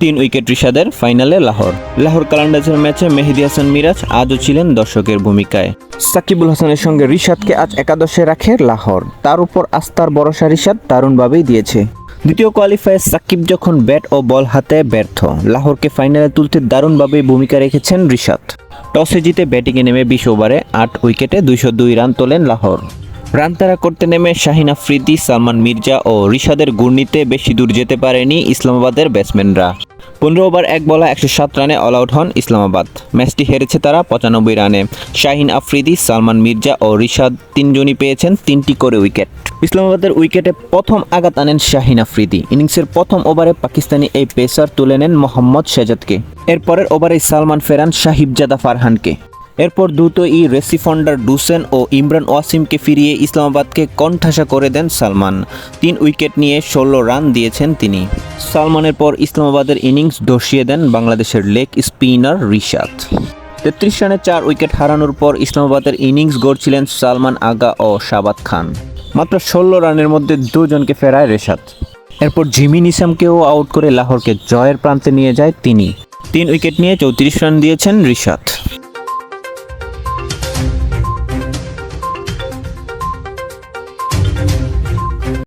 3 wicket রিশাদের, ফাইনালে লাহোর। লাহোর কালান্দার্সের ম্যাচে মেহেদী হাসান মিরাজ আজও ছিলেন দর্শকের ভূমিকায়। সাকিবুল হাসানের সঙ্গে রিশাদকে আজ একাদশে রাখে লাহোর। তার উপর আস্থার ভরসা রিশাদ দারুণভাবেই দিয়েছে। দ্বিতীয় কোয়ালিফায়ার সাকিব যখন ব্যাট ও বল হাতে ব্যর্থ, লাহোরকে ফাইনালে তুলতে দারুণভাবেই ভূমিকা রেখেছেন রিশাদ। টসে জিতে ব্যাটিংয়ে নেমে 20 ওভারে 8 উইকেটে 202 রান তোলেন লাহোর। রান তাড়া করতে নেমে শাহিন আফ্রিদি, সালমান মির্জা ও রিশাদের ঘূর্ণিতে বেশি দূর যেতে পারেনি ইসলামাবাদের ব্যাটসম্যানরা। 15 ওভার 1 বলে 107 রানে অল আউট হন ইসলামাবাদ। ম্যাচটি হেরেছে তারা 95 রানে। শাহিন আফ্রিদি, সালমান মির্জা ও রিশাদ তিনজনই পেয়েছেন 3টি করে উইকেট। ইসলামাবাদের উইকেটে প্রথম আঘাত আনেন শাহিন আফ্রিদি। ইনিংসের প্রথম ওভারে পাকিস্তানি এই পেসার তুলে নেন মোহাম্মদ শেজাদকে। এরপরের ওভারেই সালমান ফেরান সাহিবজাদা ফারহানকে। এরপর দ্রুতই রেসিফন্ডার ডুসেন ও ইমরান ওয়াসিমকে ফিরিয়ে ইসলামাবাদকে কণ্ঠাসা করে দেন সালমান। 3 উইকেট নিয়ে 16 রান দিয়েছেন তিনি। সালমানের পর ইসলামাবাদের ইনিংস ধসিয়ে দেন বাংলাদেশের লেগ স্পিনার রিশাদ। 33 রানে 4 উইকেট হারানোর পর ইসলামাবাদের ইনিংস গড়ছিলেন সালমান আগা ও শাবাত খান। মাত্র 16 রানের মধ্যে দুজনকে ফেরায় রিশাদ। এরপর জিমি নিসামকেও আউট করে লাহোরকে জয়ের প্রান্তে নিয়ে যায় তিনি। 3 উইকেট নিয়ে 34 রান দিয়েছেন রিশাদ।